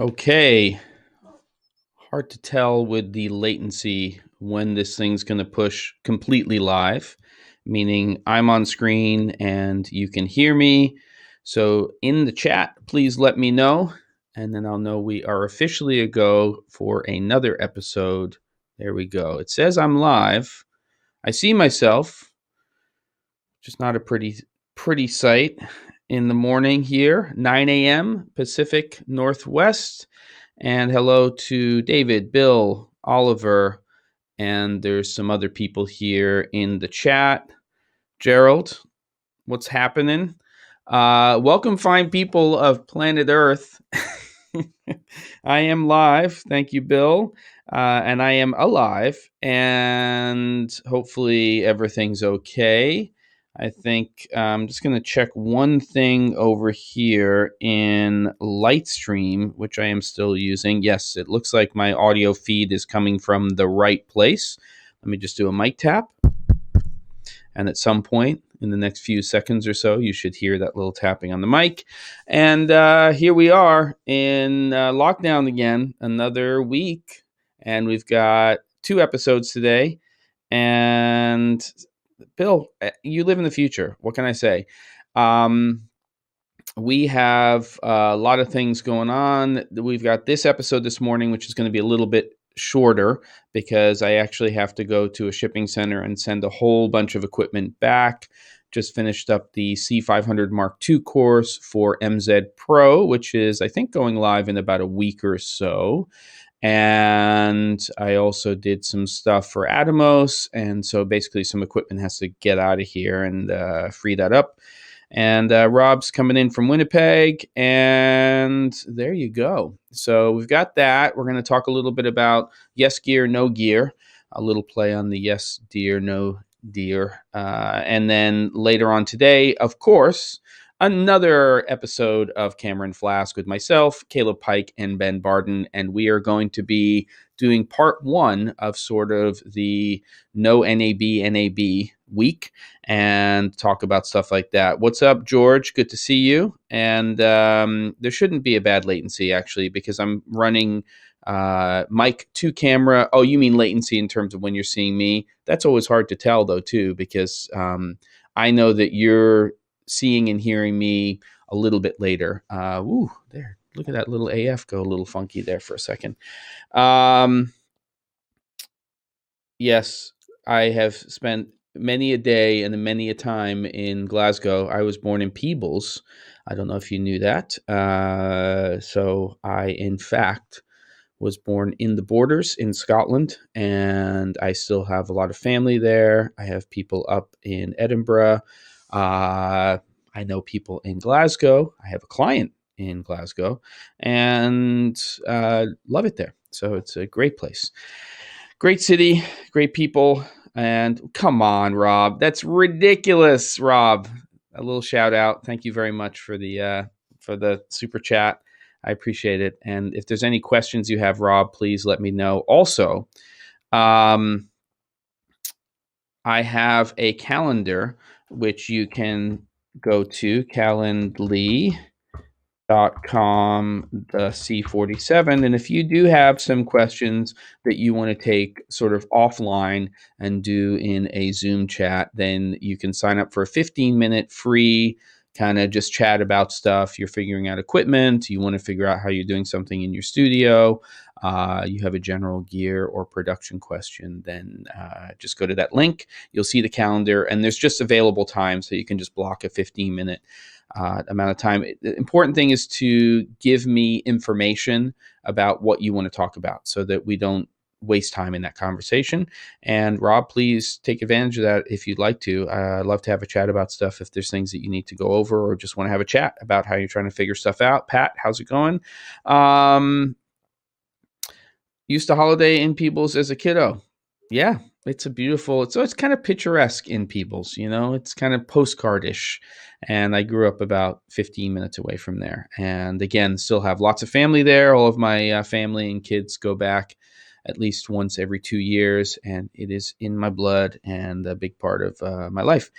Okay, hard to tell with the latency when this thing's going to push completely live, meaning I'm on screen and you can hear me. So in the chat, please let me know, and then I'll know we are officially a go for another episode. There we go. It says I'm live. I see myself, just not a pretty sight in the morning here, 9 a.m. Pacific Northwest. And hello to David, Bill, Oliver, and there's some other people here in the chat. Gerald, what's happening? Welcome, fine people of planet Earth. I am live. Thank you, Bill. And I am alive, and hopefully everything's okay. I think I'm just going to check one thing over here in Lightstream, which I am still using. Yes, it looks like my audio feed is coming from the right place. Let me just do a mic tap. And at some point in the next few seconds or so, you should hear that little tapping on the mic. And here we are in lockdown again, another week. And we've got 2 episodes today. And Bill, you live in the future. What can I say? We have a lot of things going on. We've got this episode this morning, which is going to be a little bit shorter because I actually have to go to a shipping center and send a whole bunch of equipment back. Just finished up the C500 Mark II course for MZ Pro, which is, I think, going live in about a week or so. And I also did some stuff for ATOMOS. And so basically some equipment has to get out of here and free that up. And Rob's coming in from Winnipeg, and there you go. So we've got that. We're going to talk a little bit about yes gear, no gear, a little play on the yes dear, no dear. And then later on today, of course, another episode of Cameron Flask with myself, Caleb Pike, and Ben Barden. And we are going to be doing part 1 of sort of the no NAB week and talk about stuff like that. What's up, George? Good to see you. And there shouldn't be a bad latency, actually, because I'm running mic to camera. Oh, you mean latency in terms of when you're seeing me? That's always hard to tell, though, too, because I know that you're seeing and hearing me a little bit later. There. Look at that little AF go a little funky there for a second. Yes, I have spent many a day and many a time in Glasgow. I was born in Peebles. I don't know if you knew that. So I, in fact, was born in the Borders in Scotland, and I still have a lot of family there. I have people up in Edinburgh. I know people in Glasgow. I have a client in Glasgow, and love it there. So it's a great place. Great city, great people, and come on, Rob. That's ridiculous, Rob. A little shout out. Thank you very much for the super chat. I appreciate it. And if there's any questions you have, Rob, please let me know. Also, I have a calendar which you can go to, Calendly.com, the C47. And if you do have some questions that you want to take sort of offline and do in a Zoom chat, then you can sign up for a 15-minute free kind of just chat about stuff. You're figuring out equipment. You want to figure out how you're doing something in your studio. You have a general gear or production question, then just go to that link. You'll see the calendar, and there's just available time, so you can just block a 15-minute amount of time. The important thing is to give me information about what you want to talk about so that we don't waste time in that conversation. And Rob, please take advantage of that if you'd like to. I'd love to have a chat about stuff if there's things that you need to go over or just want to have a chat about how you're trying to figure stuff out. Pat, how's it going? Used to holiday in Peebles as a kiddo. Yeah, it's a beautiful, so it's kind of picturesque in Peebles, you know, it's kind of postcardish. And I grew up about 15 minutes away from there. And again, still have lots of family there. All of my family and kids go back at least once every 2 years, and it is in my blood and a big part of my life.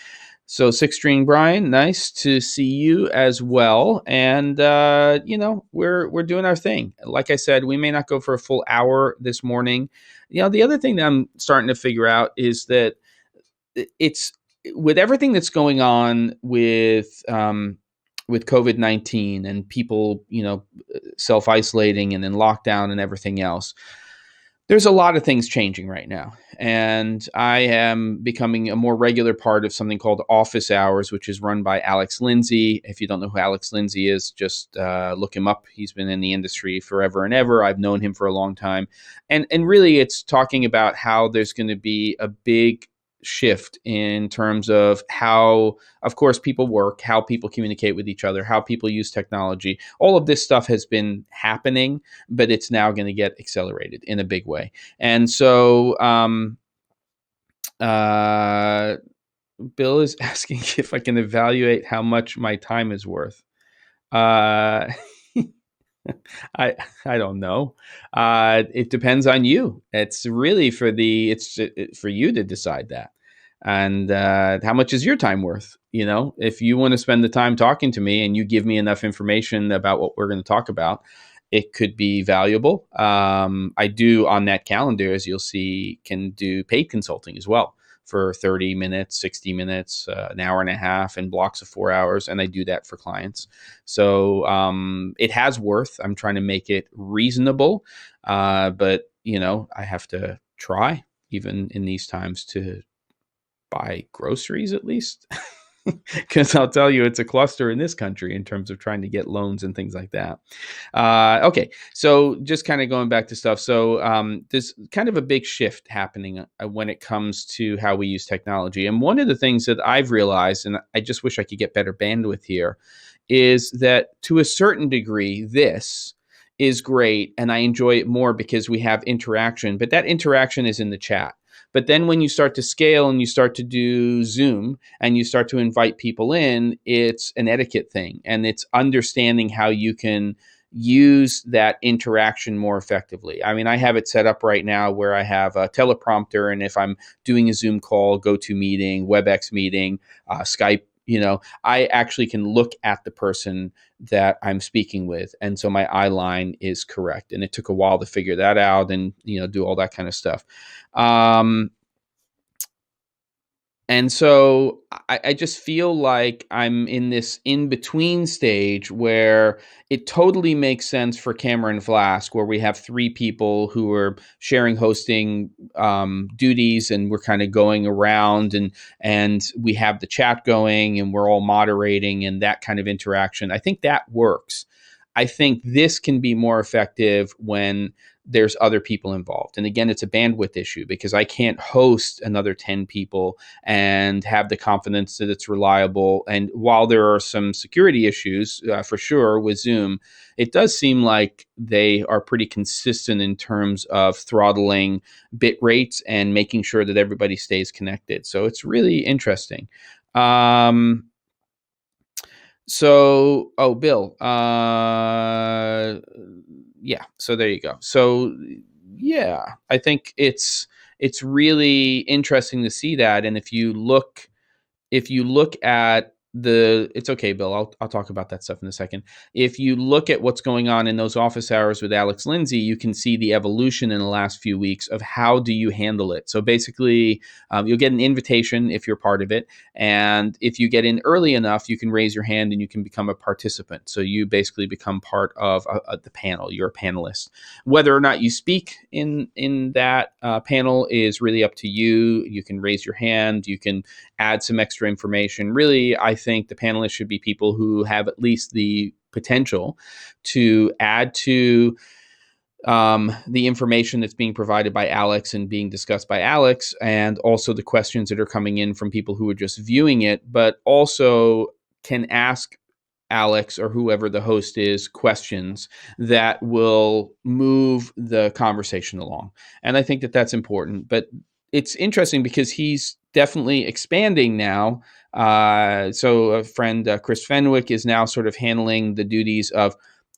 So, Six String Brian, nice to see you as well. And we're doing our thing. Like I said, we may not go for a full hour this morning. The other thing that I'm starting to figure out is that it's with everything that's going on with COVID-19 and people, self-isolating and in lockdown and everything else. There's a lot of things changing right now, and I am becoming a more regular part of something called Office Hours, which is run by Alex Lindsay. If you don't know who Alex Lindsay is, just look him up. He's been in the industry forever and ever. I've known him for a long time, and really, it's talking about how there's going to be a big shift in terms of how, of course, people work, how people communicate with each other, how people use technology. All of this stuff has been happening, but it's now going to get accelerated in a big way. And so Bill is asking if I can evaluate how much my time is worth. I don't know. It depends on you. It's really for you to decide that. And how much is your time worth? If you want to spend the time talking to me and you give me enough information about what we're going to talk about, it could be valuable. I do on that calendar, as you'll see, can do paid consulting as well for 30 minutes, 60 minutes, an hour and a half in blocks of 4 hours. And I do that for clients. So it has worth. I'm trying to make it reasonable. But, I have to try, even in these times, to buy groceries at least. Because I'll tell you, it's a cluster in this country in terms of trying to get loans and things like that. Okay, so just kind of going back to stuff. So there's kind of a big shift happening when it comes to how we use technology. And one of the things that I've realized, and I just wish I could get better bandwidth here, is that to a certain degree, this is great. And I enjoy it more because we have interaction. But that interaction is in the chat. But then when you start to scale and you start to do Zoom and you start to invite people in, it's an etiquette thing. And it's understanding how you can use that interaction more effectively. I mean, I have it set up right now where I have a teleprompter. And if I'm doing a Zoom call, GoToMeeting, WebEx meeting, Skype, I actually can look at the person that I'm speaking with. And so my eye line is correct. And it took a while to figure that out and, do all that kind of stuff. And so I just feel like I'm in this in-between stage where it totally makes sense for Camera and Flask, where we have 3 people who are sharing hosting duties, and we're kind of going around and we have the chat going and we're all moderating and that kind of interaction. I think that works. I think this can be more effective when there's other people involved. And again, it's a bandwidth issue because I can't host another 10 people and have the confidence that it's reliable. And while there are some security issues for sure with Zoom, it does seem like they are pretty consistent in terms of throttling bit rates and making sure that everybody stays connected. So it's really interesting. So, Bill, yeah, so there you go. So, yeah, I think it's really interesting to see that. And if you look at it's okay, Bill, I'll talk about that stuff in a second. If you look at what's going on in those office hours with Alex Lindsay, you can see the evolution in the last few weeks of how do you handle it. So basically, you'll get an invitation if you're part of it. And if you get in early enough, you can raise your hand and you can become a participant. So you basically become part of the panel. You're a panelist. Whether or not you speak in that panel is really up to you. You can raise your hand. You can add some extra information. Really, I think the panelists should be people who have at least the potential to add to the information that's being provided by Alex and being discussed by Alex, and also the questions that are coming in from people who are just viewing it, but also can ask Alex or whoever the host is questions that will move the conversation along. And I think that that's important. But it's interesting because he's definitely expanding now. So a friend, Chris Fenwick, is now sort of handling the duties of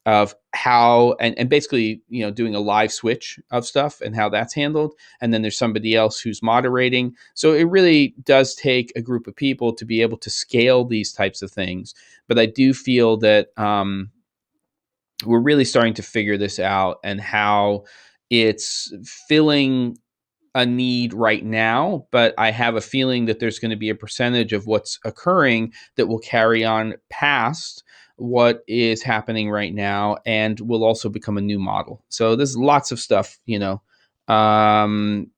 of how, and basically, doing a live switch of stuff and how that's handled. And then there's somebody else who's moderating. So it really does take a group of people to be able to scale these types of things. But I do feel that we're really starting to figure this out, and how it's filling a need right now, but I have a feeling that there's going to be a percentage of what's occurring that will carry on past what is happening right now, and will also become a new model. So there's lots of stuff, um,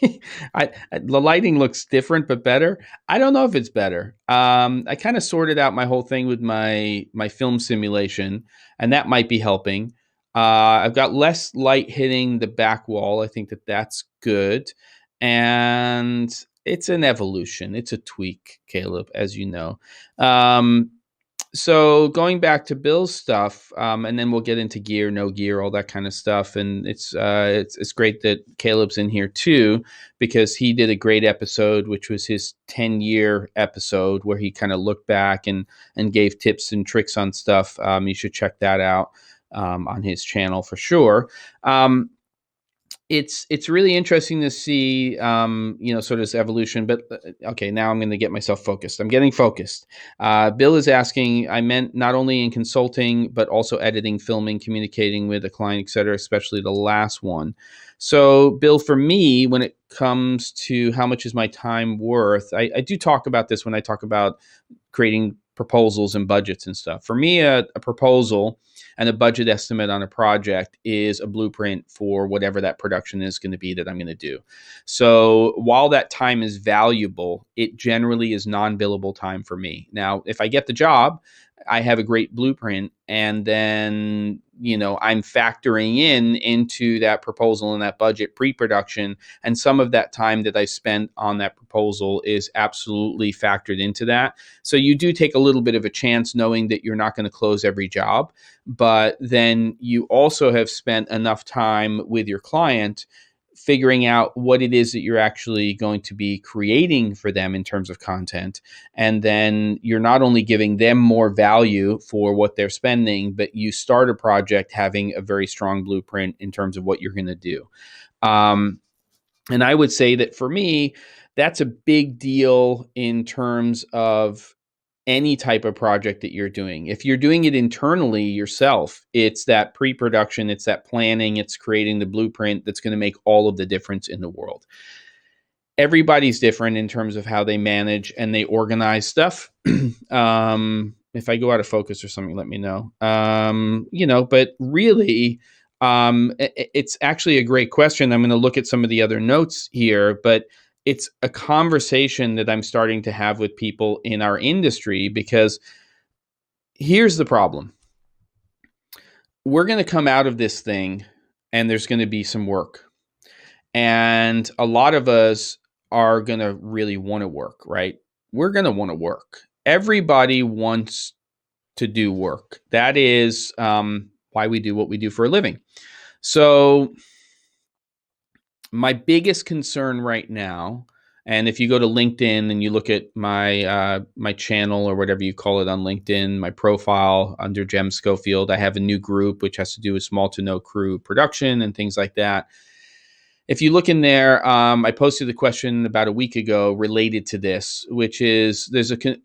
the lighting looks different but better. I don't know if it's better. I kind of sorted out my whole thing with my film simulation, and that might be helping. I've got less light hitting the back wall. I think that that's good, and it's an evolution. It's a tweak, Caleb, as you know. So going back to Bill's stuff, and then we'll get into gear, no gear, all that kind of stuff. And it's great that Caleb's in here too, because he did a great episode, which was his 10-year episode, where he kind of looked back and gave tips and tricks on stuff. You should check that out on his channel for sure. It's really interesting to see, sort of this evolution. But okay, now I'm going to get myself focused. I'm getting focused. Bill is asking, I meant not only in consulting, but also editing, filming, communicating with a client, etc., especially the last one. So, Bill, for me, when it comes to how much is my time worth, I do talk about this when I talk about creating proposals and budgets and stuff. For me, a proposal and a budget estimate on a project is a blueprint for whatever that production is going to be that I'm going to do. So while that time is valuable, it generally is non-billable time for me. Now, if I get the job, I have a great blueprint, and then I'm factoring into that proposal and that budget pre-production, and some of that time that I spent on that proposal is absolutely factored into that. So you do take a little bit of a chance knowing that you're not going to close every job, but then you also have spent enough time with your client figuring out what it is that you're actually going to be creating for them in terms of content. And then you're not only giving them more value for what they're spending, but you start a project having a very strong blueprint in terms of what you're going to do. And I would say that for me, that's a big deal in terms of any type of project that you're doing. If you're doing it internally yourself, it's that pre-production, it's that planning, it's creating the blueprint that's going to make all of the difference in the world. Everybody's different in terms of how they manage and they organize stuff. If I go out of focus or something, let me know. But really, it's actually a great question. I'm going to look at some of the other notes here, but it's a conversation that I'm starting to have with people in our industry, because here's the problem. We're going to come out of this thing and there's going to be some work. And a lot of us are going to really want to work, right? We're going to want to work. Everybody wants to do work. That is why we do what we do for a living. So my biggest concern right now, and if you go to LinkedIn and you look at my my channel or whatever you call it on LinkedIn, my profile under Jem Schofield, I have a new group which has to do with small to no crew production and things like that. If you look in there, I posted a question about a week ago related to this, which is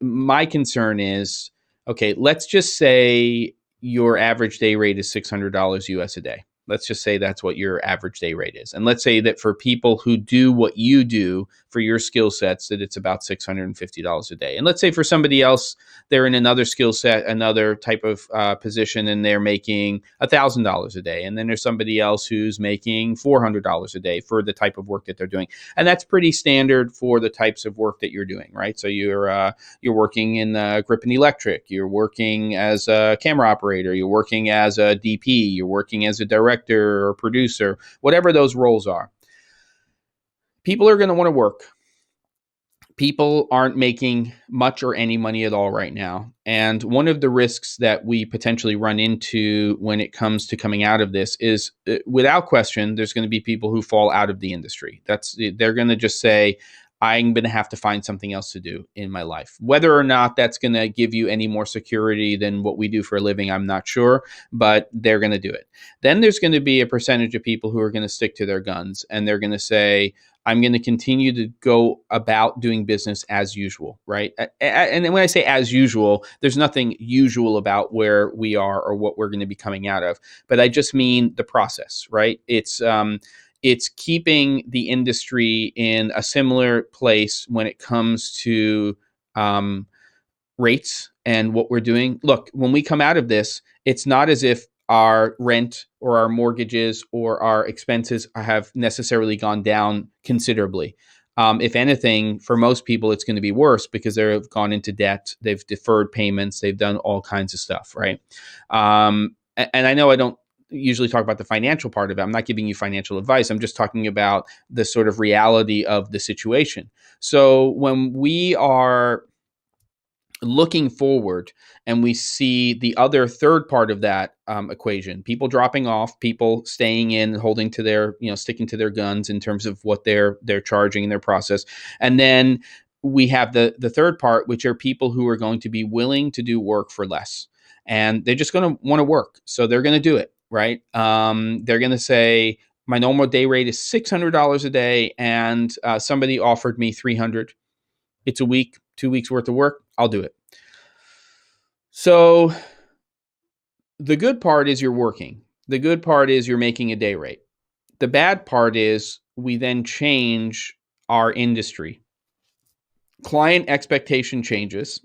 my concern is, okay, let's just say your average day rate is $600 US a day. Let's just say that's what your average day rate is. And let's say that for people who do what you do for your skill sets, that it's about $650 a day. And let's say for somebody else, they're in another skill set, another type of position, and they're making $1,000 a day. And then there's somebody else who's making $400 a day for the type of work that they're doing. And that's pretty standard for the types of work that you're doing, right? So you're working in grip and electric, you're working as a camera operator, you're working as a DP, you're working as a director or producer, whatever those roles are. People are going to want to work. People aren't making much or any money at all right now. And one of the risks that we potentially run into when it comes to coming out of this is, without question, there's going to be people who fall out of the industry. They're going to just say, I'm going to have to find something else to do in my life. Whether or not that's going to give you any more security than what we do for a living, I'm not sure, but they're going to do it. Then there's going to be a percentage of people who are going to stick to their guns, and they're going to say, I'm going to continue to go about doing business as usual, right? And when I say as usual, there's nothing usual about where we are or what we're going to be coming out of, but I just mean the process, right? It's keeping the industry in a similar place when it comes to rates and what we're doing. Look, when we come out of this, it's not as if our rent or our mortgages or our expenses have necessarily gone down considerably. If anything, for most people, it's going to be worse because they've gone into debt, they've deferred payments, they've done all kinds of stuff, right? And I know I don't usually talk about the financial part of it. I'm not giving you financial advice. I'm just talking about the sort of reality of the situation. So when we are looking forward and we see the other third part of that equation, people dropping off, people staying in, holding to their, sticking to their guns in terms of what they're charging in their process. And then we have the third part, which are people who are going to be willing to do work for less. And they're just going to want to work. So they're going to do it, right? They're going to say, my normal day rate is $600 a day, and somebody offered me $300. It's a week, 2 weeks worth of work. I'll do it. So the good part is you're working. The good part is you're making a day rate. The bad part is we then change our industry. Client expectation changes.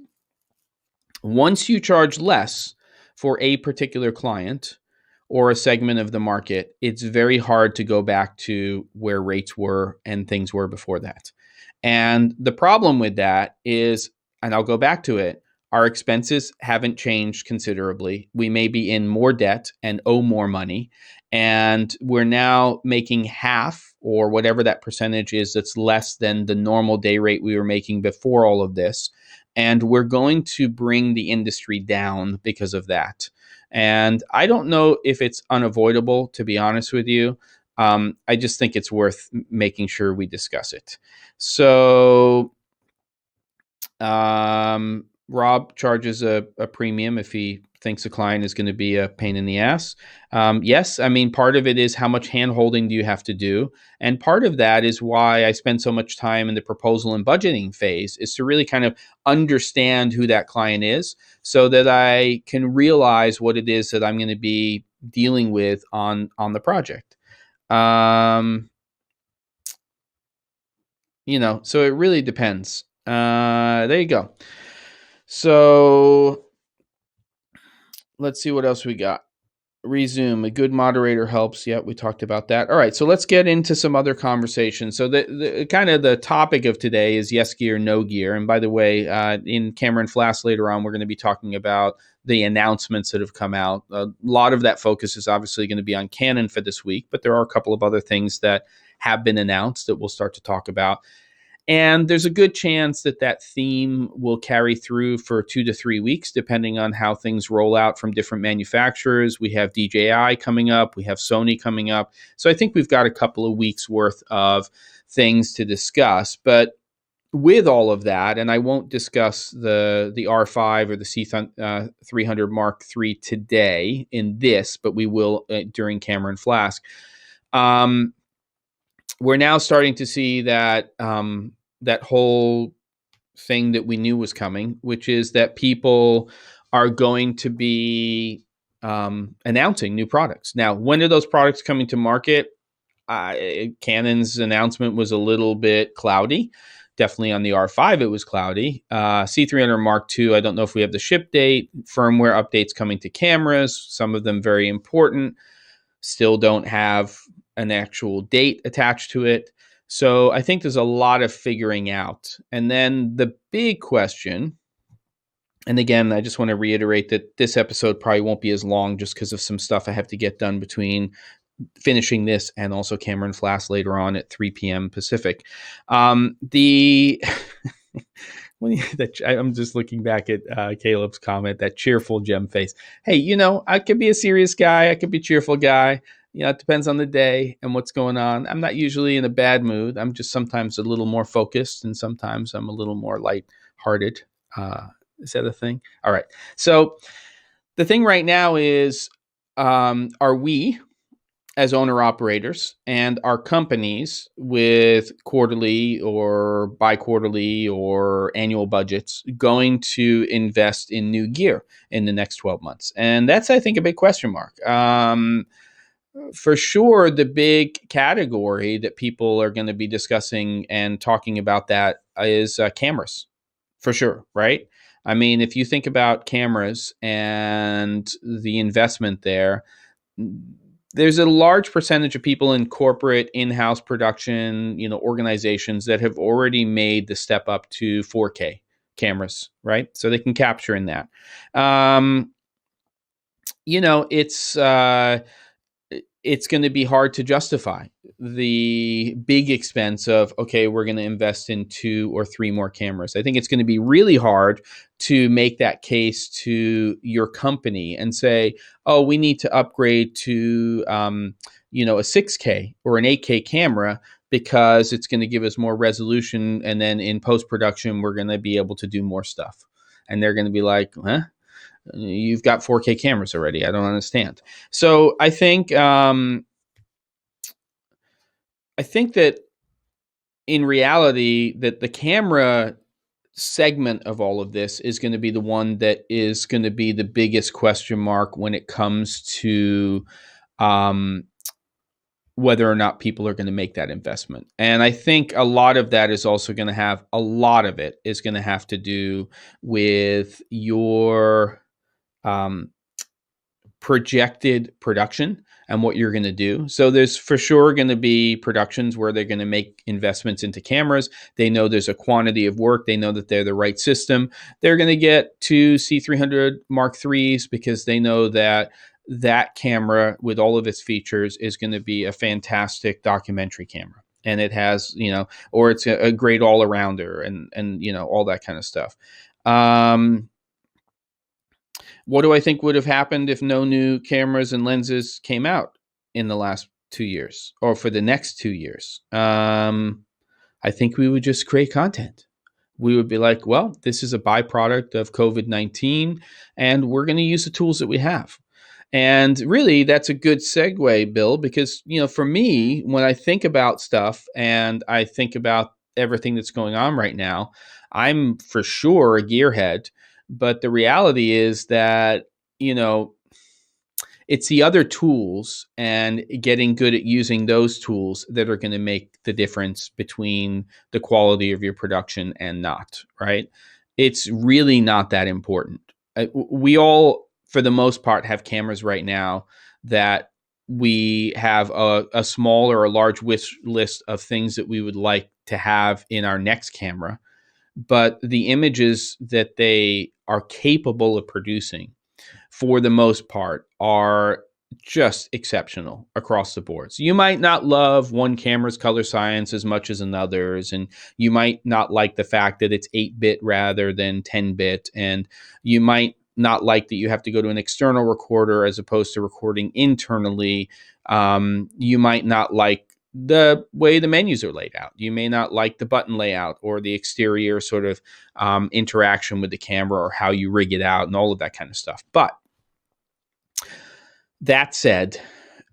Once you charge less for a particular client or a segment of the market, it's very hard to go back to where rates were and things were before that. And the problem with that is, and I'll go back to it, our expenses haven't changed considerably. We may be in more debt and owe more money, and we're now making half or whatever that percentage is that's less than the normal day rate we were making before all of this. And we're going to bring the industry down because of that. And I don't know if it's unavoidable, to be honest with you. I just think it's worth making sure we discuss it. So Rob charges a premium if he thinks a client is going to be a pain in the ass. Yes, I mean, part of it is how much hand-holding do you have to do? And part of that is why I spend so much time in the proposal and budgeting phase, is to really kind of understand who that client is so that I can realize what it is that I'm going to be dealing with on the project. So it really depends. There you go. So let's see what else we got. Resume. A good moderator helps. Yeah, we talked about that. All right, so let's get into some other conversations. So the kind of the topic of today is yes gear, no gear. And by the way, in Camera and Flash later on, we're going to be talking about the announcements that have come out. A lot of that focus is obviously going to be on Canon for this week, but there are a couple of other things that have been announced that we'll start to talk about. And there's a good chance that that theme will carry through for 2 to 3 weeks, depending on how things roll out from different manufacturers. We have DJI coming up. We have Sony coming up. So I think we've got a couple of weeks worth of things to discuss. But with all of that, and I won't discuss the R5 or the C300 Mark III today in this, but we will during Camera and Flask. We're now starting to see that that whole thing that we knew was coming, which is that people are going to be announcing new products. Now, when are those products coming to market? Canon's announcement was a little bit cloudy. Definitely on the R5, it was cloudy. C300 Mark II, I don't know if we have the ship date. Firmware updates coming to cameras, some of them very important. Still don't have an actual date attached to it. So I think there's a lot of figuring out. And then the big question, and again, I just want to reiterate that this episode probably won't be as long just because of some stuff I have to get done between finishing this and also Camera and Flash later on at 3 p.m. Pacific. I'm just looking back at Caleb's comment, that cheerful gem face. Hey, I could be a serious guy. I could be a cheerful guy. it depends on the day and what's going on. I'm not usually in a bad mood. I'm just sometimes a little more focused, and sometimes I'm a little more lighthearted. Is that a thing? All right. So the thing right now is, are we, as owner operators, and our companies with quarterly or bi-quarterly or annual budgets going to invest in new gear in the next 12 months? And that's, I think, a big question mark. For sure, the big category that people are going to be discussing and talking about that is cameras, for sure, right? I mean, if you think about cameras and the investment there, there's a large percentage of people in corporate in-house production, organizations that have already made the step up to 4K cameras, right? So they can capture in that. It's going to be hard to justify the big expense of, okay, we're going to invest in 2 or 3 more cameras. I think it's going to be really hard to make that case to your company and say, oh, we need to upgrade to, a 6K or an 8K camera because it's going to give us more resolution. And then in post-production, we're going to be able to do more stuff. And they're going to be like, huh? You've got 4K cameras already. I don't understand. So I think that in reality, that the camera segment of all of this is going to be the one that is going to be the biggest question mark when it comes to whether or not people are going to make that investment. And I think a lot of that is also going to have to do with your projected production and what you're going to do. So there's for sure going to be productions where they're going to make investments into cameras. They know there's a quantity of work. They know that they're the right system. They're going to get 2 C300 Mark IIIs because they know that camera with all of its features is going to be a fantastic documentary camera. And it has, or it's a great all-arounder and all that kind of stuff. What do I think would have happened if no new cameras and lenses came out in the last 2 years or for the next 2 years? I think we would just create content. We would be like, well, this is a byproduct of COVID-19, and we're going to use the tools that we have. And really, that's a good segue, Bill, because, for me, when I think about stuff and I think about everything that's going on right now, I'm for sure a gearhead. But the reality is that, it's the other tools and getting good at using those tools that are going to make the difference between the quality of your production and not, right? It's really not that important. We all, for the most part, have cameras right now that we have a small or a large wish list of things that we would like to have in our next camera. But the images that they are capable of producing, for the most part, are just exceptional across the board. So you might not love one camera's color science as much as another's, and you might not like the fact that it's 8-bit rather than 10-bit, and you might not like that you have to go to an external recorder as opposed to recording internally. You might not like the way the menus are laid out. You may not like the button layout or the exterior sort of interaction with the camera or how you rig it out and all of that kind of stuff. But that said,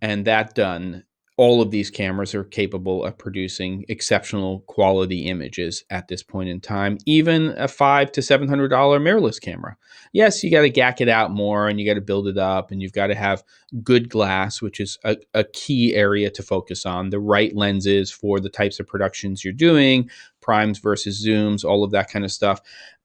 and that done, all of these cameras are capable of producing exceptional quality images at this point in time, even a $500 to $700 mirrorless camera. Yes, you got to gack it out more and you got to build it up and you've got to have good glass, which is a key area to focus on, the right lenses for the types of productions you're doing, primes versus zooms, all of that kind of stuff.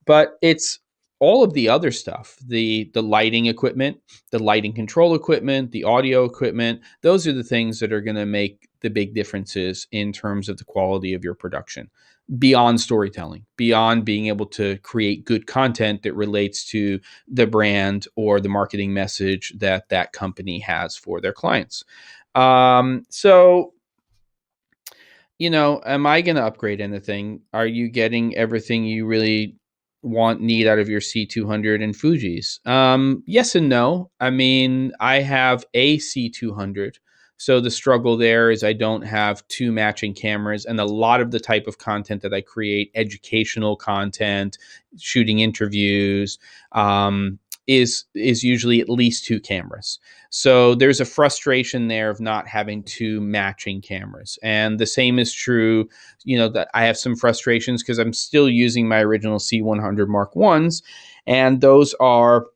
But it's all of the other stuff, the lighting equipment, the lighting control equipment, the audio equipment, those are the things that are going to make the big differences in terms of the quality of your production, beyond storytelling, beyond being able to create good content that relates to the brand or the marketing message that company has for their clients. So, am I going to upgrade anything? Are you getting everything you really need out of your C200 and Fuji's? Yes and no. I mean, I have a C200 So the struggle there is I don't have two matching cameras, and a lot of the type of content that I create, educational content, shooting interviews, is usually at least two cameras. So there's a frustration there of not having two matching cameras. And the same is true, that I have some frustrations because I'm still using my original C100 Mark I's, and those are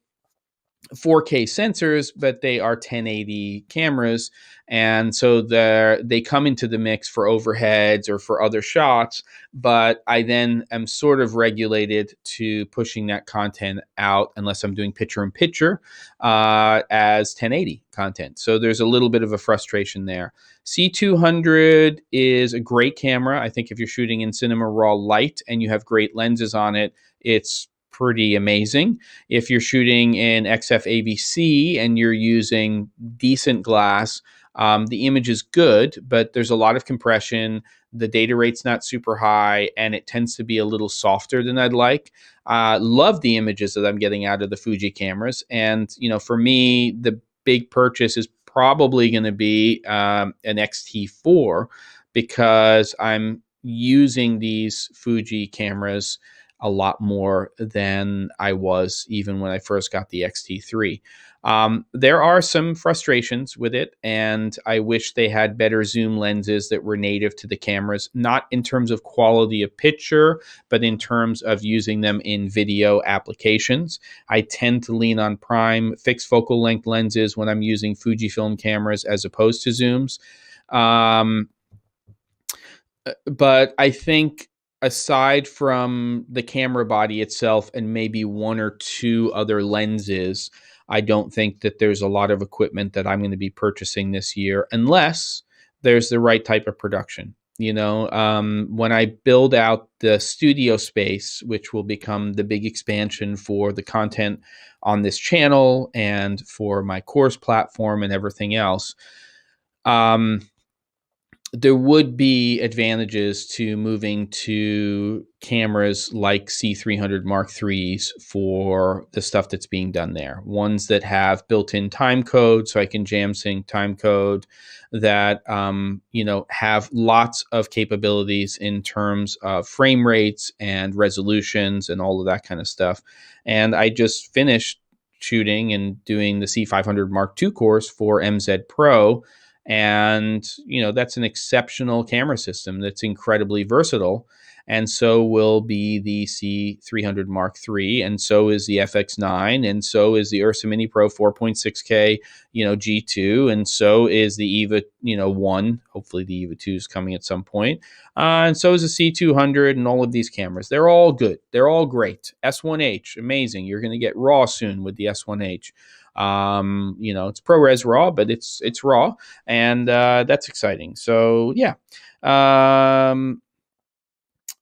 4K sensors, but they are 1080 cameras. And so they come into the mix for overheads or for other shots, but I then am sort of regulated to pushing that content out unless I'm doing picture-in-picture as 1080 content. So there's a little bit of a frustration there. C200 is a great camera. I think if you're shooting in cinema raw light and you have great lenses on it, it's pretty amazing. If you're shooting in XF AVC and you're using decent glass, the image is good, but there's a lot of compression. The data rate's not super high, and it tends to be a little softer than I'd like. Love the images that I'm getting out of the Fuji cameras. And, for me, the big purchase is probably going to be an X-T4 because I'm using these Fuji cameras a lot more than I was even when I first got the X-T3. There are some frustrations with it, and I wish they had better zoom lenses that were native to the cameras, not in terms of quality of picture, but in terms of using them in video applications. I tend to lean on prime fixed focal length lenses when I'm using Fujifilm cameras as opposed to zooms. But I think aside from the camera body itself and maybe one or two other lenses, I don't think that there's a lot of equipment that I'm going to be purchasing this year unless there's the right type of production. When I build out the studio space, which will become the big expansion for the content on this channel and for my course platform and everything else, there would be advantages to moving to cameras like C300 Mark IIIs for the stuff that's being done there. Ones that have built-in time code, so I can jam sync time code, that have lots of capabilities in terms of frame rates and resolutions and all of that kind of stuff. And I just finished shooting and doing the C500 Mark II course for MZ Pro. And, that's an exceptional camera system that's incredibly versatile. And so will be the C300 Mark III, and so is the FX9, and so is the Ursa Mini Pro 4.6K, G2, and so is the EVA, 1. Hopefully the EVA 2 is coming at some point. And so is the C200 and all of these cameras. They're all good. They're all great. S1H, amazing. You're going to get RAW soon with the S1H. It's ProRes RAW, but it's RAW, and that's exciting. So yeah,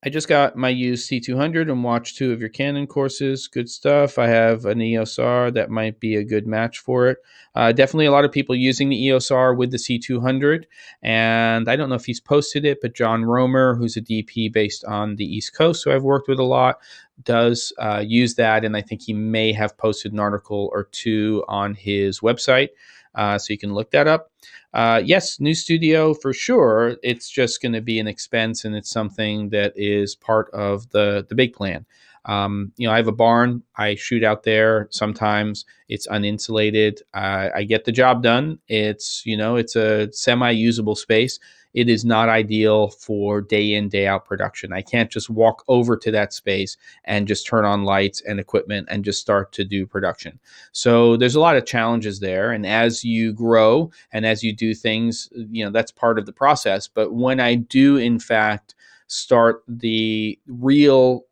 I just got my used C200 and watched 2 of your Canon courses. Good stuff. I have an EOS R that might be a good match for it. Definitely a lot of people using the EOS R with the C200. And I don't know if he's posted it, but John Romer, who's a DP based on the East Coast, who I've worked with a lot, does use that. And I think he may have posted an article or 2 on his website. So you can look that up. Yes, new studio for sure. It's just going to be an expense, and it's something that is part of the big plan. I have a barn. I shoot out there. Sometimes it's uninsulated. I get the job done. It's a semi-usable space. It is not ideal for day in, day out production. I can't just walk over to that space and just turn on lights and equipment and just start to do production. So there's a lot of challenges there. And as you grow and as you do things, that's part of the process. But when I do, in fact, start the real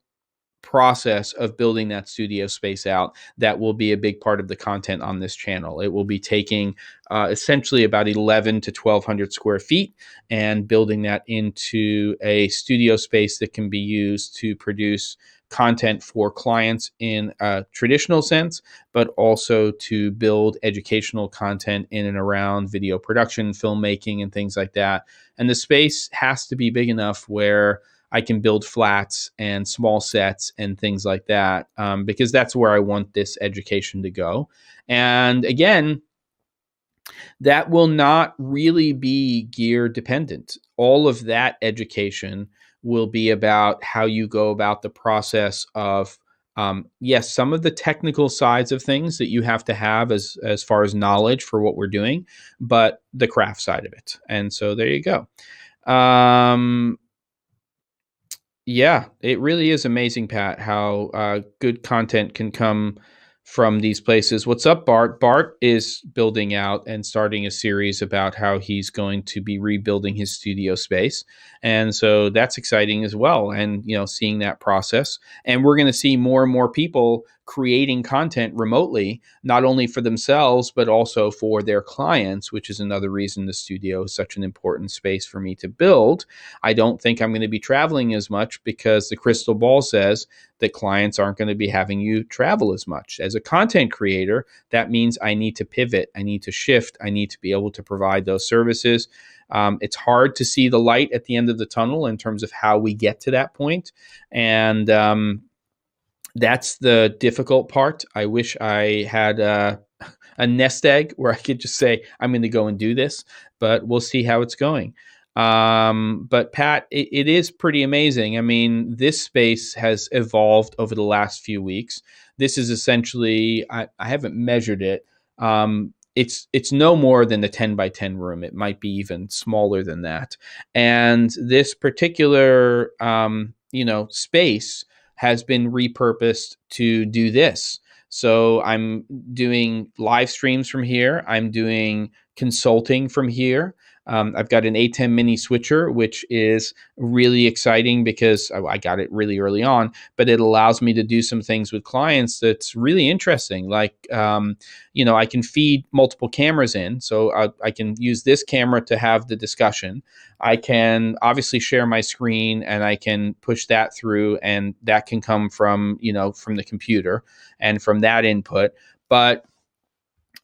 process of building that studio space out, that will be a big part of the content on this channel. It will be taking essentially about 11 to 1,200 square feet and building that into a studio space that can be used to produce content for clients in a traditional sense, but also to build educational content in and around video production, filmmaking, and things like that. And the space has to be big enough where I can build flats and small sets and things like that, because that's where I want this education to go. And again, That will not really be gear dependent. All of that education will be about how you go about the process of, yes, some of the technical sides of things that you have to have as far as knowledge for what we're doing, but the craft side of it. And so there you go. Yeah, it really is amazing, Pat, how good content can come from these places. What's up, Bart? Bart is building out and starting a series about how he's going to be rebuilding his studio space. And so that's exciting as well. And, seeing that process. And we're going to see more and more people creating content remotely, not only for themselves, but also for their clients, which is another reason the studio is such an important space for me to build. I don't think I'm going to be traveling as much because the crystal ball says that clients aren't going to be having you travel as much. As a content creator, that means I need to pivot, I need to shift, I need to be able to provide those services. It's hard to see the light at the end of the tunnel in terms of how we get to that point. And that's the difficult part. I wish I had a nest egg where I could just say, I'm going to go and do this, but we'll see how it's going. But Pat, it is pretty amazing. I mean, this space has evolved over the last few weeks. This is essentially, I haven't measured it. It's no more than the 10 by 10 room. It might be even smaller than that. And this particular, space has been repurposed to do this. So I'm doing live streams from here. I'm doing consulting from here. I've got an A10 mini switcher, which is really exciting because I got it really early on, but it allows me to do some things with clients that's really interesting. Like, I can feed multiple cameras in. So I can use this camera to have the discussion. I can obviously share my screen and I can push that through, and that can come from the computer and from that input. But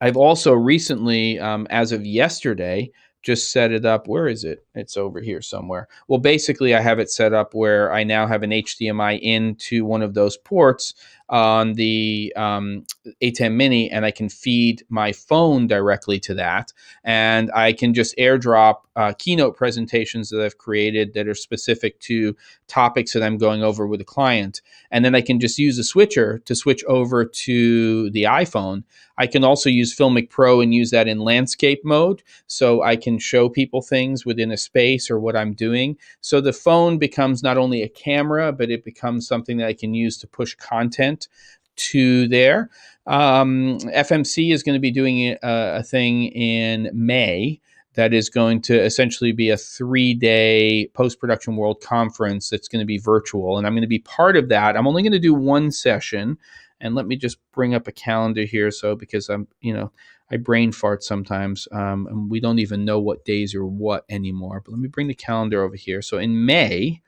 I've also recently, as of yesterday, just set it up. Where is it? It's over here somewhere. Well, basically, I have it set up where I now have an HDMI into one of those ports on the A10 Mini, and I can feed my phone directly to that. And I can just airdrop keynote presentations that I've created that are specific to topics that I'm going over with a client. And then I can just use a switcher to switch over to the iPhone. I can also use Filmic Pro and use that in landscape mode, so I can show people things within a space or what I'm doing. So the phone becomes not only a camera, but it becomes something that I can use to push content to there. FMC is going to be doing a thing in May that is going to essentially be a 3-day post-production world conference that's going to be virtual, and I'm going to be part of that. I'm only going to do one session. And let me just bring up a calendar here. So, because I brain fart sometimes, and we don't even know what days are what anymore. But let me bring the calendar over here. So in May,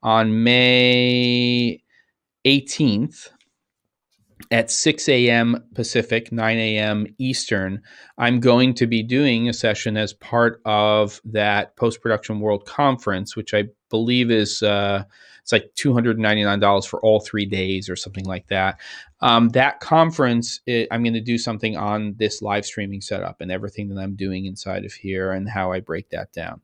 on May 18th, at 6 a.m. Pacific, 9 a.m. Eastern, I'm going to be doing a session as part of that post-production world conference, which I believe is it's like $299 for all 3 days or something like that. That conference, I'm going to do something on this live streaming setup and everything that I'm doing inside of here and how I break that down.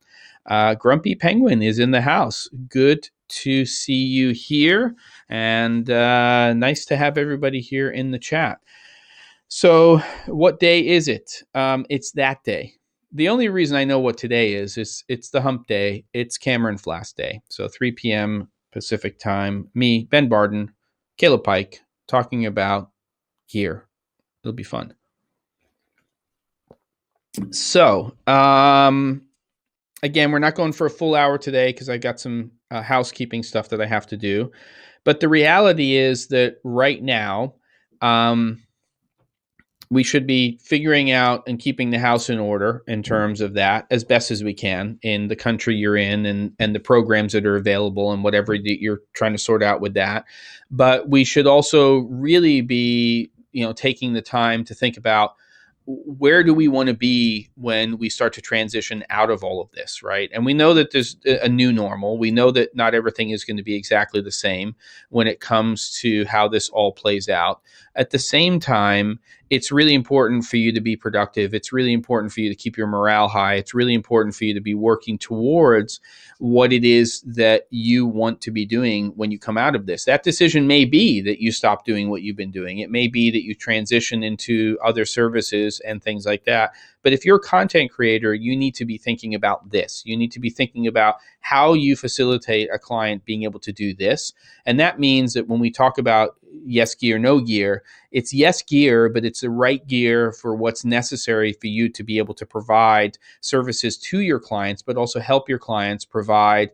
Grumpy Penguin is in the house. Good to see you here, and nice to have everybody here in the chat. So what day is it? It's that day. The only reason I know what today is it's the hump day. It's Cameron Flass Day. So 3 p.m. Pacific time, me, Ben Barden, Caleb Pike, talking about gear. It'll be fun. So, again, we're not going for a full hour today because I got some housekeeping stuff that I have to do. But the reality is that right now, we should be figuring out and keeping the house in order in terms of that as best as we can in the country you're in and the programs that are available and whatever you're trying to sort out with that. But we should also really be, taking the time to think about where do we want to be when we start to transition out of all of this, right? And we know that there's a new normal. We know that not everything is going to be exactly the same when it comes to how this all plays out. At the same time, it's really important for you to be productive. It's really important for you to keep your morale high. It's really important for you to be working towards what it is that you want to be doing when you come out of this. That decision may be that you stop doing what you've been doing. It may be that you transition into other services and things like that. But if you're a content creator, you need to be thinking about this. You need to be thinking about how you facilitate a client being able to do this. And that means that when we talk about yes gear, no gear, it's yes gear, but it's the right gear for what's necessary for you to be able to provide services to your clients, but also help your clients provide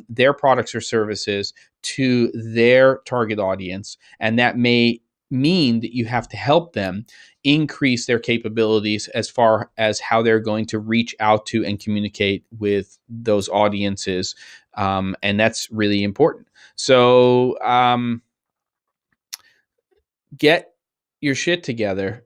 their products or services to their target audience. And that may mean that you have to help them increase their capabilities as far as how they're going to reach out to and communicate with those audiences. And that's really important. So get your shit together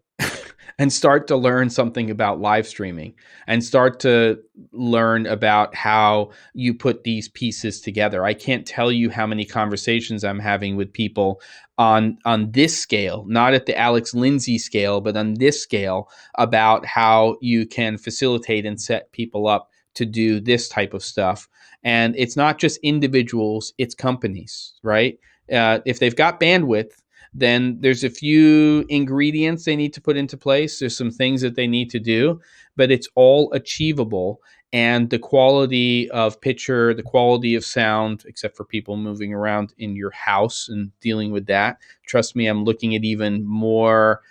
and start to learn something about live streaming and start to learn about how you put these pieces together. I can't tell you how many conversations I'm having with people on this scale, not at the Alex Lindsay scale, but on this scale about how you can facilitate and set people up to do this type of stuff. And it's not just individuals, it's companies, right? If they've got bandwidth, then there's a few ingredients they need to put into place. There's some things that they need to do, but it's all achievable. And the quality of picture, the quality of sound, except for people moving around in your house and dealing with that. Trust me, I'm looking at even more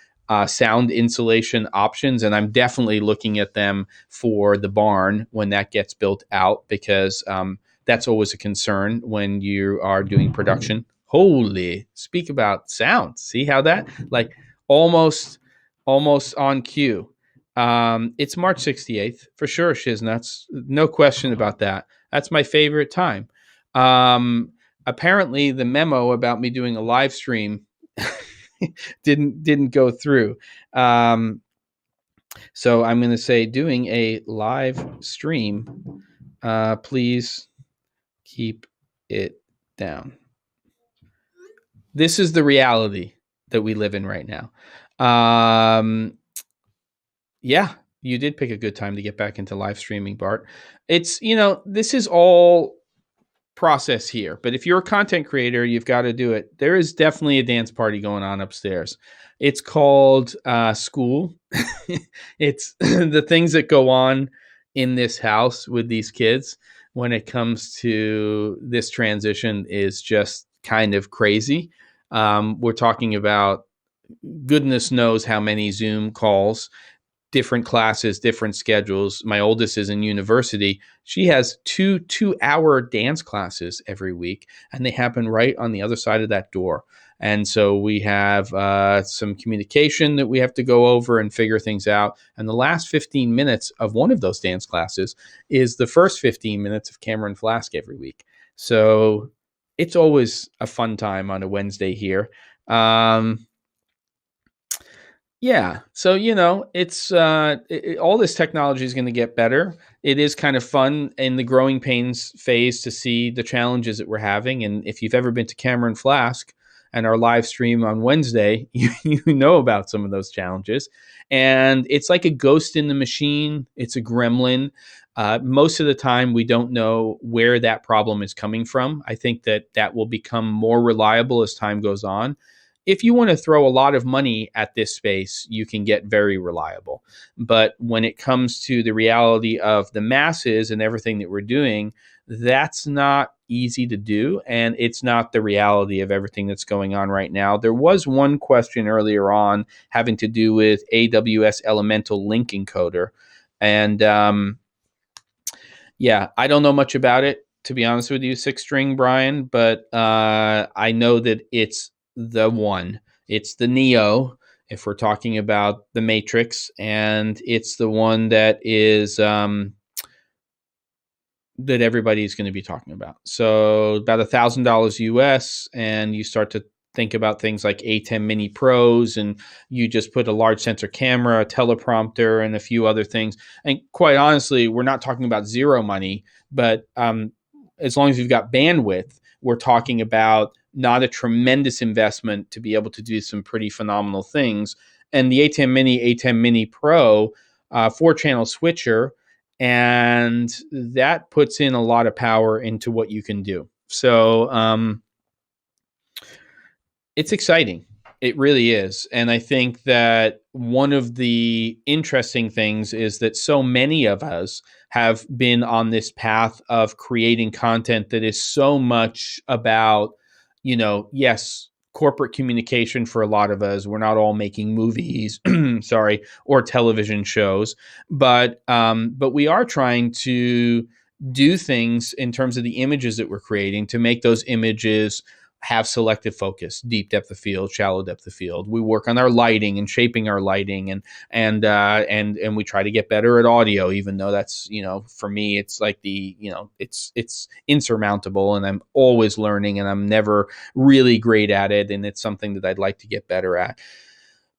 sound insulation options, and I'm definitely looking at them for the barn when that gets built out, because that's always a concern when you are doing production. Holy, speak about sound. See how that, like, almost on cue. It's March 68th for sure, Shiznuts. No question about that. That's my favorite time. Apparently the memo about me doing a live stream didn't go through. So I'm going to say doing a live stream. Please keep it down. This is the reality that we live in right now. Yeah, you did pick a good time to get back into live streaming, Bart. It's, this is all process here, but if you're a content creator, you've got to do it. There is definitely a dance party going on upstairs. It's called school. It's the things that go on in this house with these kids when it comes to this transition is just kind of crazy. We're talking about goodness knows how many Zoom calls, different classes, different schedules. My oldest is in university. She has two 2-hour dance classes every week, and they happen right on the other side of that door. And so we have some communication that we have to go over and figure things out. And the last 15 minutes of one of those dance classes is the first 15 minutes of Cameron Flask every week. So it's always a fun time on a Wednesday here. Yeah. So, it's all this technology is going to get better. It is kind of fun in the growing pains phase to see the challenges that we're having. And if you've ever been to Cameron Flask and our live stream on Wednesday, you know about some of those challenges. And it's like a ghost in the machine. It's a gremlin. Most of the time, we don't know where that problem is coming from. I think that will become more reliable as time goes on. If you want to throw a lot of money at this space, you can get very reliable. But when it comes to the reality of the masses and everything that we're doing, that's not easy to do. And it's not the reality of everything that's going on right now. There was one question earlier on having to do with AWS Elemental Link Encoder. And yeah, I don't know much about it, to be honest with you, Six String Brian, but I know that it's the one. It's the Neo, if we're talking about the Matrix, and it's the one that is that everybody's going to be talking about. So about $1,000 US, and you start to think about things like A10 Mini Pros, and you just put a large sensor camera, a teleprompter, and a few other things. And quite honestly, we're not talking about zero money, but as long as you've got bandwidth, we're talking about not a tremendous investment to be able to do some pretty phenomenal things. And the A10 Mini, A10 Mini Pro, 4-channel switcher, and that puts in a lot of power into what you can do. So it's exciting. It really is. And I think that one of the interesting things is that so many of us have been on this path of creating content that is so much about, yes, corporate communication for a lot of us. We're not all making movies, sorry, or television shows, but we are trying to do things in terms of the images that we're creating to make those images have selective focus, deep depth of field, shallow depth of field. We work on our lighting and shaping our lighting, and we try to get better at audio, even though that's, for me, it's like it's insurmountable, and I'm always learning, and I'm never really great at it, and it's something that I'd like to get better at.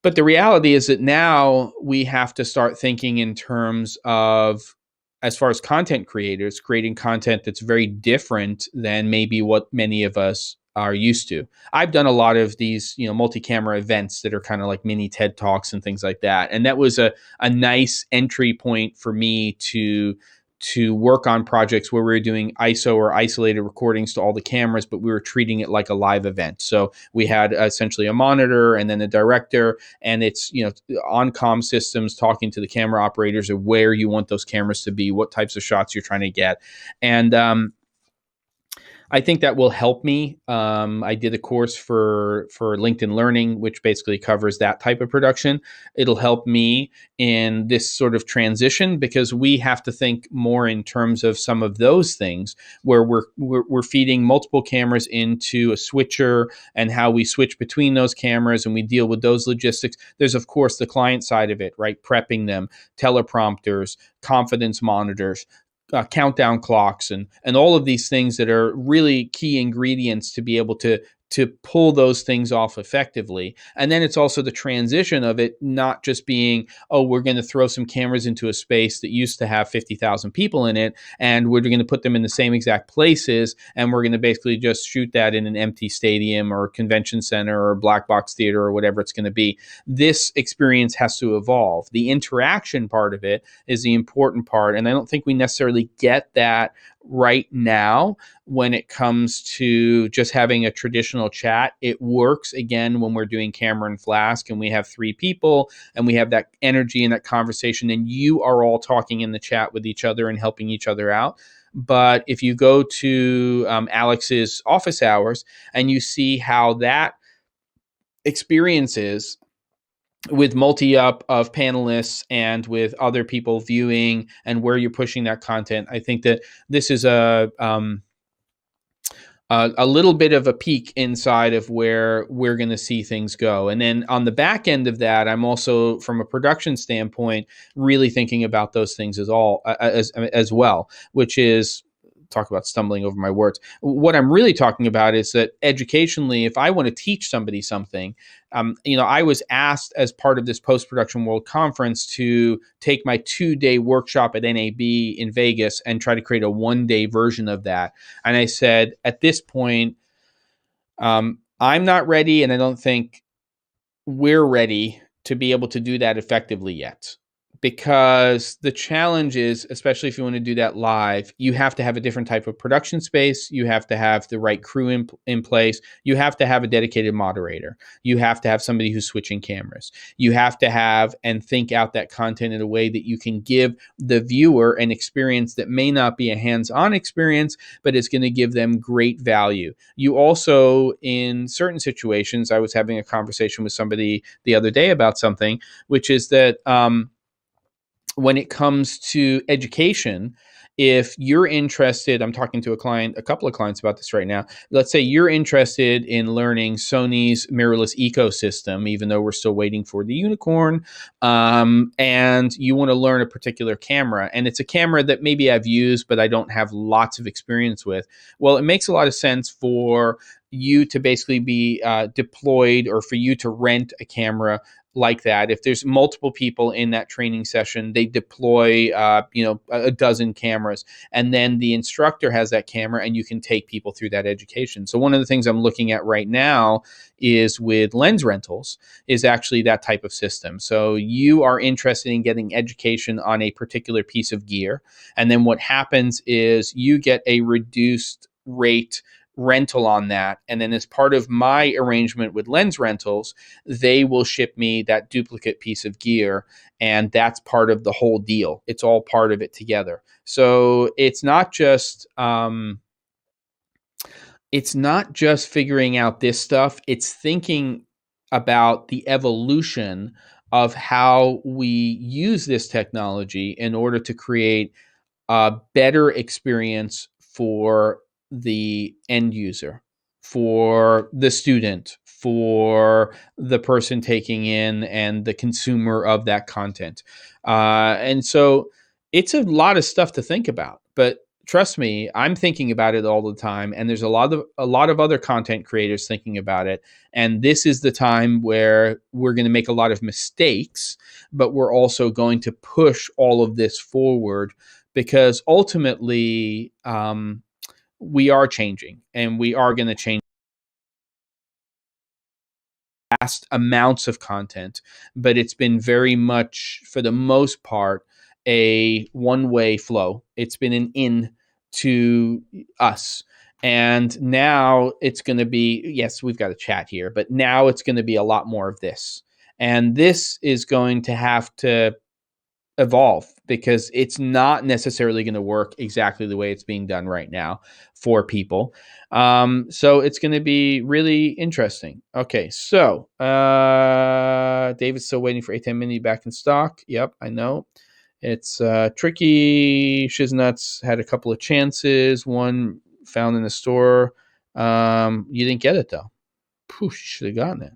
But the reality is that now we have to start thinking in terms of, as far as content creators, creating content that's very different than maybe what many of us are used to. I've done a lot of these, multi-camera events that are kind of like mini TED Talks and things like that. And that was a nice entry point for me to work on projects where we were doing ISO or isolated recordings to all the cameras, but we were treating it like a live event. So we had essentially a monitor and then a director, and it's, on-comm systems talking to the camera operators of where you want those cameras to be, what types of shots you're trying to get. And I think that will help me. I did a course for LinkedIn Learning, which basically covers that type of production. It'll help me in this sort of transition, because we have to think more in terms of some of those things where we're feeding multiple cameras into a switcher, and how we switch between those cameras, and we deal with those logistics. There's, of course, the client side of it, right? Prepping them, teleprompters, confidence monitors, countdown clocks, and all of these things that are really key ingredients to be able to pull those things off effectively. And then it's also the transition of it not just being, oh, we're going to throw some cameras into a space that used to have 50,000 people in it, and we're going to put them in the same exact places, and we're going to basically just shoot that in an empty stadium or convention center or black box theater or whatever it's going to be. This experience has to evolve. The interaction part of it is the important part, and I don't think we necessarily get that right now when it comes to just having a traditional chat. It works, again, when we're doing camera and flask and we have 3 people and we have that energy and that conversation, and you are all talking in the chat with each other and helping each other out. But if you go to Alex's office hours and you see how that experience is, with multi-up of panelists and with other people viewing, and where you're pushing that content, I think that this is a little bit of a peek inside of where we're going to see things go. And then on the back end of that, I'm also, from a production standpoint, really thinking about those things as well, which is, talk about stumbling over my words. What I'm really talking about is that educationally, if I want to teach somebody something, I was asked as part of this post-production world conference to take my 2-day workshop at NAB in Vegas and try to create a 1-day version of that. And I said, at this point, I'm not ready, and I don't think we're ready to be able to do that effectively yet. Because the challenge is, especially if you want to do that live, you have to have a different type of production space. You have to have the right crew in place. You have to have a dedicated moderator. You have to have somebody who's switching cameras. You have to have and think out that content in a way that you can give the viewer an experience that may not be a hands-on experience, but it's going to give them great value. You also, in certain situations, I was having a conversation with somebody the other day about something, which is that when it comes to education, if you're interested, I'm talking to a couple of clients about this right now. Let's say you're interested in learning Sony's mirrorless ecosystem, even though we're still waiting for the unicorn, and you want to learn a particular camera, and it's a camera that maybe I've used, but I don't have lots of experience with. Well, it makes a lot of sense for you to basically be deployed, or for you to rent a camera like that. If there's multiple people in that training session, they deploy, a dozen cameras, and then the instructor has that camera, and you can take people through that education. So one of the things I'm looking at right now is with lens rentals, is actually that type of system. So you are interested in getting education on a particular piece of gear, and then what happens is you get a reduced rate rental on that, and then as part of my arrangement with lens rentals, they will ship me that duplicate piece of gear, and that's part of the whole deal. It's all part of it together. So it's not just figuring out this stuff, it's thinking about the evolution of how we use this technology in order to create a better experience for the end user, for the student, for the person taking in, and the consumer of that content. And so it's a lot of stuff to think about, but trust me, I'm thinking about it all the time, and there's a lot of other content creators thinking about it. And this is the time where we're going to make a lot of mistakes, but we're also going to push all of this forward, because ultimately we are changing, and we are going to change vast amounts of content, but it's been very much, for the most part, a one-way flow. It's been an in to us. And now it's going to be, yes, we've got a chat here, but now it's going to be a lot more of this. And this is going to have to evolve, because it's not necessarily going to work exactly the way it's being done right now for people. So it's going to be really interesting. Okay, so David's still waiting for A10 Mini back in stock. Yep, I know. It's tricky. Shiznuts had a couple of chances. One found in the store. You didn't get it, though. Poof, you should have gotten it.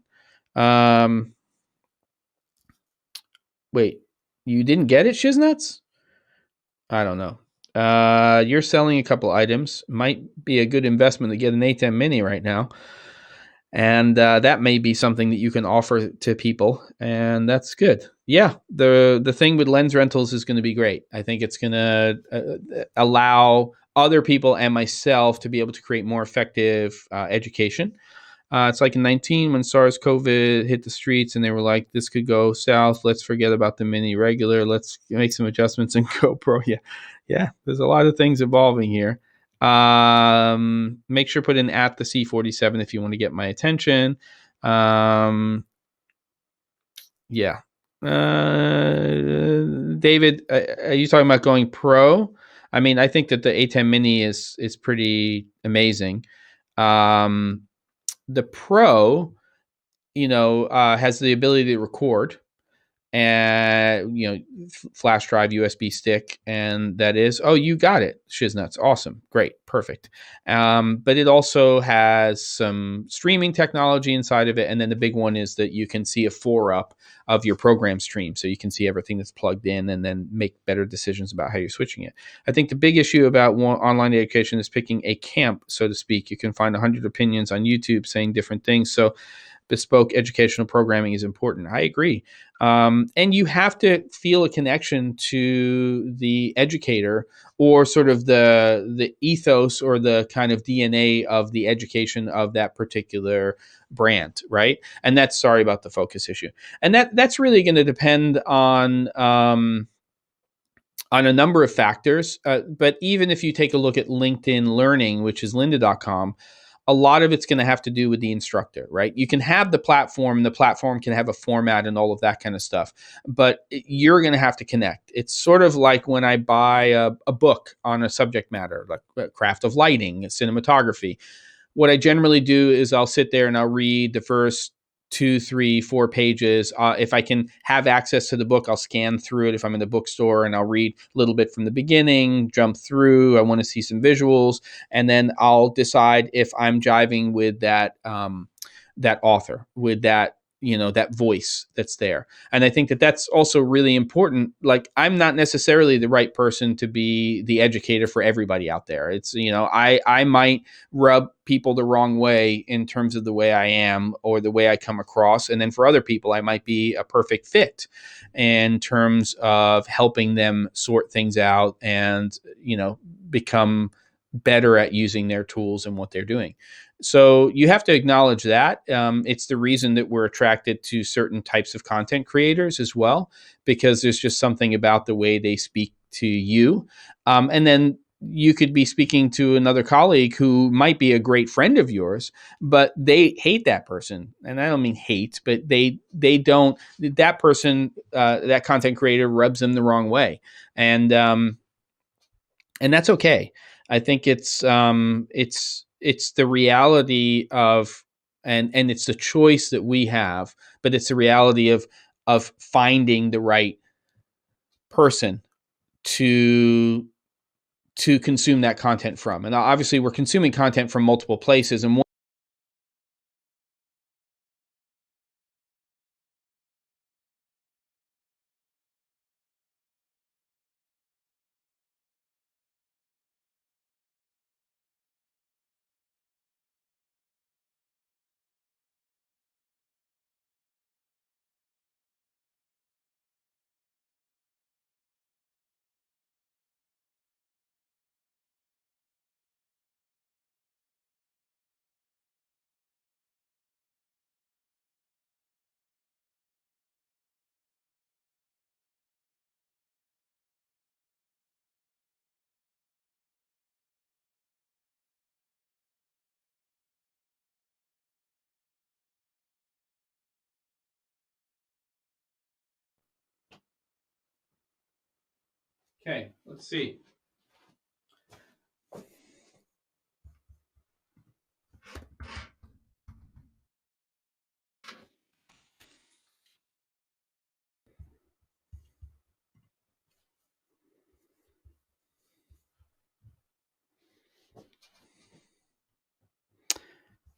Wait. You didn't get it, Shiznuts? I don't know. You're selling a couple items. Might be a good investment to get an A10 Mini right now. And that may be something that you can offer to people. And that's good. Yeah, the thing with lens rentals is going to be great. I think it's going to allow other people and myself to be able to create more effective education. It's like in 19 when SARS-CoV hit the streets, and they were like, this could go south. Let's forget about the mini regular. Let's make some adjustments and go pro. Yeah. There's a lot of things evolving here. Make sure to put in at the C47 if you want to get my attention. Yeah. David, are you talking about going pro? I mean, I think that the A10 Mini is pretty amazing. The Pro, has the ability to record, and flash drive, USB stick, and that is, oh, you got it, Shiznuts, awesome, great, perfect. But it also has some streaming technology inside of it, and then the big one is that you can see a 4-up of your program stream, so you can see everything that's plugged in, and then make better decisions about how you're switching it. I think the big issue about online education is picking a camp, so to speak. You can find 100 opinions on YouTube saying different things, so bespoke educational programming is important. I agree. And you have to feel a connection to the educator, or sort of the ethos or the kind of DNA of the education of that particular brand, right? And that's, sorry about the focus issue. And that's really going to depend on a number of factors. But even if you take a look at LinkedIn Learning, which is lynda.com, a lot of it's going to have to do with the instructor, right? You can have the platform, and the platform can have a format and all of that kind of stuff, but you're going to have to connect. It's sort of like when I buy a book on a subject matter, like craft of lighting, cinematography. What I generally do is I'll sit there and I'll read the first 2, 3, 4 pages. If I can have access to the book, I'll scan through it if I'm in the bookstore, and I'll read a little bit from the beginning, jump through. I want to see some visuals, and then I'll decide if I'm jiving with that author, with that that voice that's there. And I think that that's also really important. Like, I'm not necessarily the right person to be the educator for everybody out there. It's, I might rub people the wrong way in terms of the way I am or the way I come across. And then for other people, I might be a perfect fit in terms of helping them sort things out and, become better at using their tools and what they're doing. So you have to acknowledge that. It's the reason that we're attracted to certain types of content creators as well, because there's just something about the way they speak to you. And then you could be speaking to another colleague who might be a great friend of yours, but they hate that person. And I don't mean hate, but they don't, that person, that content creator rubs them the wrong way. And that's okay. I think it's the reality of, and it's the choice that we have, but it's the reality of finding the right person to consume that content from. And obviously we're consuming content from multiple places, and okay, let's see.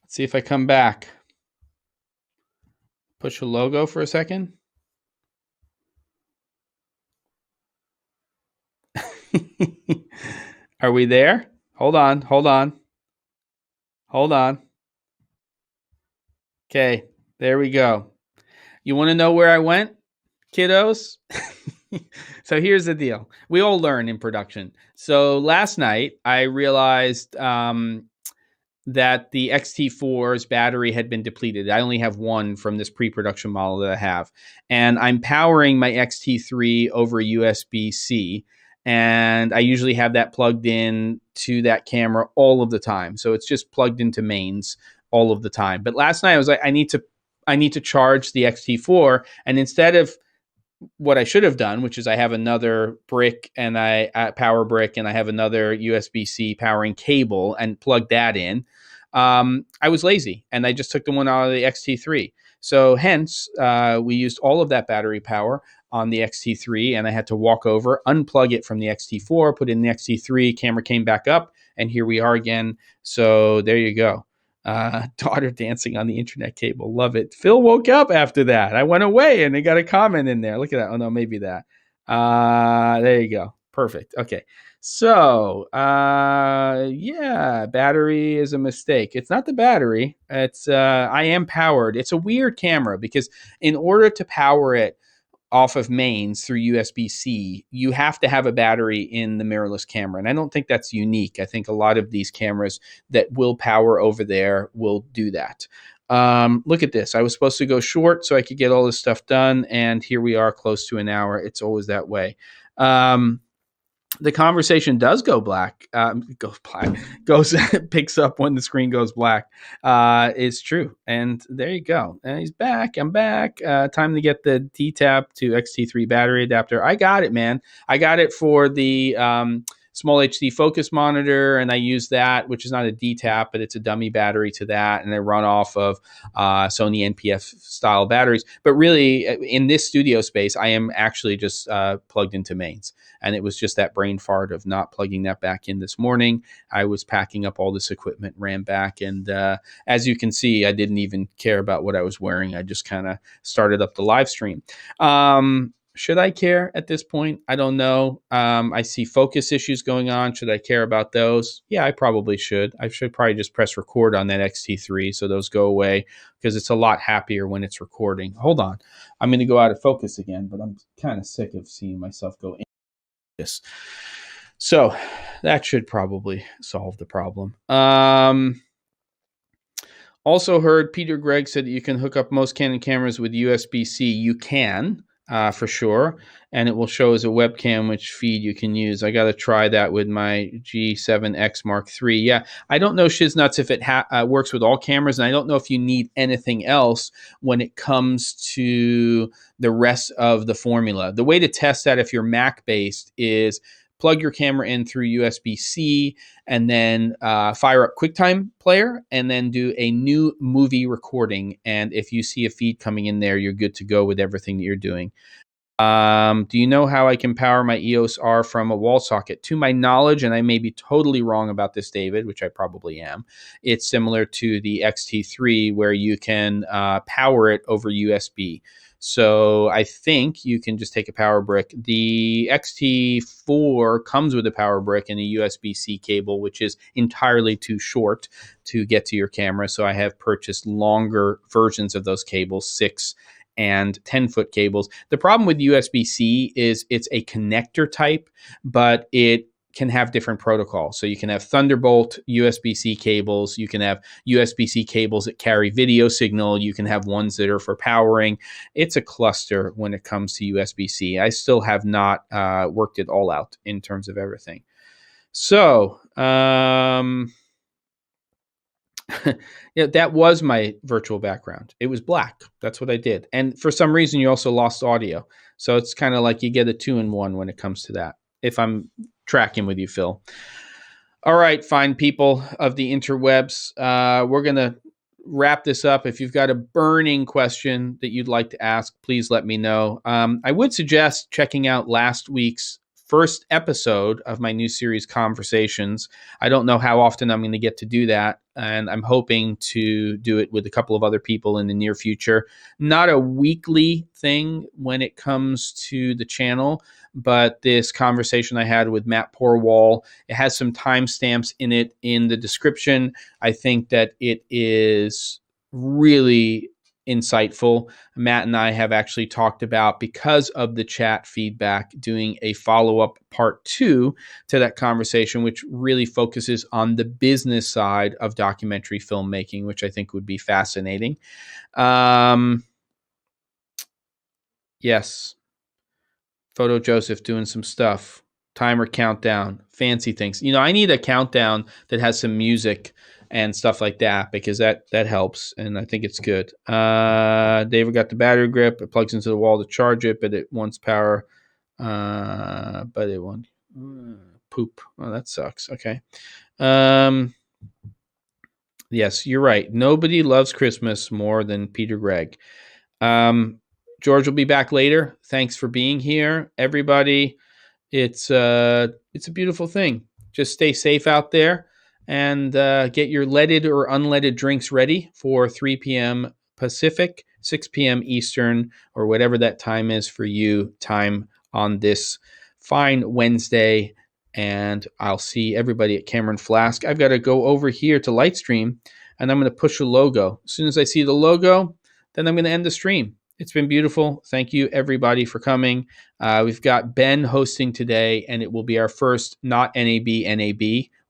Let's see if I come back. Push a logo for a second. Are we there? Hold on. Okay, there we go. You want to know where I went, kiddos? So here's the deal. We all learn in production. So last night I realized that the X-T4's battery had been depleted. I only have one from this pre-production model that I have. And I'm powering my X-T3 over USB-C. And I usually have that plugged in to that camera all of the time. So it's just plugged into mains all of the time. But last night I was like, I need to charge the X-T4. And instead of what I should have done, which is I have another brick and power brick, and I have another USB-C powering cable and plugged that in. I was lazy and I just took the one out of the X-T3. So hence, we used all of that battery power on the X-T3, and I had to walk over, unplug it from the X-T4, put in the X-T3, camera came back up, and here we are again. So there you go. Daughter dancing on the internet cable. Love it. Phil woke up after that. I went away and they got a comment in there. Look at that. Oh no, maybe that. There you go. Perfect. Okay. So, yeah, battery is a mistake. It's not the battery. It's, I am powered. It's a weird camera because in order to power it off of mains through USB-C, you have to have a battery in the mirrorless camera. And I don't think that's unique. I think a lot of these cameras that will power over there will do that. Look at this. I was supposed to go short so I could get all this stuff done. And here we are close to an hour. It's always that way. The conversation does go black, picks up when the screen goes black. It's true. And there you go. And he's back. I'm back. Time to get the D-Tap to X-T3 battery adapter. I got it, man. I got it for the small HD focus monitor, and I use that, which is not a D-tap, but it's a dummy battery to that, and I run off of Sony NPF style batteries. But really, in this studio space, I am actually just plugged into mains, and it was just that brain fart of not plugging that back in this morning. I was packing up all this equipment, ran back, and as you can see, I didn't even care about what I was wearing. I just kind of started up the live stream. Should I care at this point? I don't know. I see focus issues going on. Should I care about those? Yeah, I probably should. I should probably just press record on that X-T3 so those go away, because it's a lot happier when it's recording. Hold on. I'm going to go out of focus again, but I'm kind of sick of seeing myself go in this. So that should probably solve the problem. Also heard Peter Gregg said that you can hook up most Canon cameras with USB-C. You can, for sure, and it will show as a webcam which feed you can use. I got to try that with my G7X Mark III. Yeah, I don't know, Shiznuts, if it works with all cameras, and I don't know if you need anything else when it comes to the rest of the formula. The way to test that if you're Mac-based is plug your camera in through USB-C and then fire up QuickTime Player and then do a new movie recording. And if you see a feed coming in there, you're good to go with everything that you're doing. Do you know how I can power my EOS R from a wall socket? To my knowledge, and I may be totally wrong about this, David, which I probably am, it's similar to the X-T3 where you can power it over USB. So I think you can just take a power brick. The X-T4 comes with a power brick and a USB-C cable, which is entirely too short to get to your camera. So I have purchased longer versions of those cables, 6 and 10-foot cables. The problem with USB-C is it's a connector type, but it can have different protocols. So you can have Thunderbolt USB-C cables. You can have USB-C cables that carry video signal. You can have ones that are for powering. It's a cluster when it comes to USB-C. I still have not worked it all out in terms of everything. So, yeah, that was my virtual background. It was black. That's what I did. And for some reason, you also lost audio. So it's kind of like you get a 2-in-1 when it comes to that, if I'm tracking with you, Phil. All right, fine people of the interwebs. We're going to wrap this up. If you've got a burning question that you'd like to ask, please let me know. I would suggest checking out last week's first episode of my new series, Conversations. I don't know how often I'm going to get to do that, and I'm hoping to do it with a couple of other people in the near future. Not a weekly thing when it comes to the channel, but this conversation I had with Matt Porwall, it has some timestamps in it in the description. I think that it is really insightful. Matt and I have actually talked about, because of the chat feedback, doing a follow-up part 2 to that conversation, which really focuses on the business side of documentary filmmaking, which I think would be fascinating. Yes. Photo Joseph doing some stuff. Timer countdown. Fancy things. You know, I need a countdown that has some music and stuff like that, because that helps, and I think it's good. David got the battery grip. It plugs into the wall to charge it, but it wants power. But it won't. Poop. Oh, that sucks. Okay. Yes, you're right. Nobody loves Christmas more than Peter Gregg. George will be back later. Thanks for being here, everybody. It's a beautiful thing. Just stay safe out there, and get your leaded or unleaded drinks ready for 3 p.m. Pacific, 6 p.m. Eastern, or whatever that time is for you, time on this fine Wednesday. And I'll see everybody at Cameron Flask. I've got to go over here to Lightstream, and I'm going to push a logo. As soon as I see the logo, then I'm going to end the stream. It's been beautiful. Thank you, everybody, for coming. We've got Ben hosting today, and it will be our first not NAB,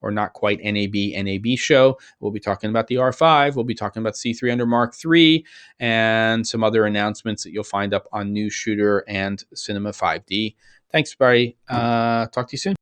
or not quite NAB show. We'll be talking about the R5. We'll be talking about C300 Mark III and some other announcements that you'll find up on News Shooter and Cinema 5D. Thanks, everybody. Talk to you soon.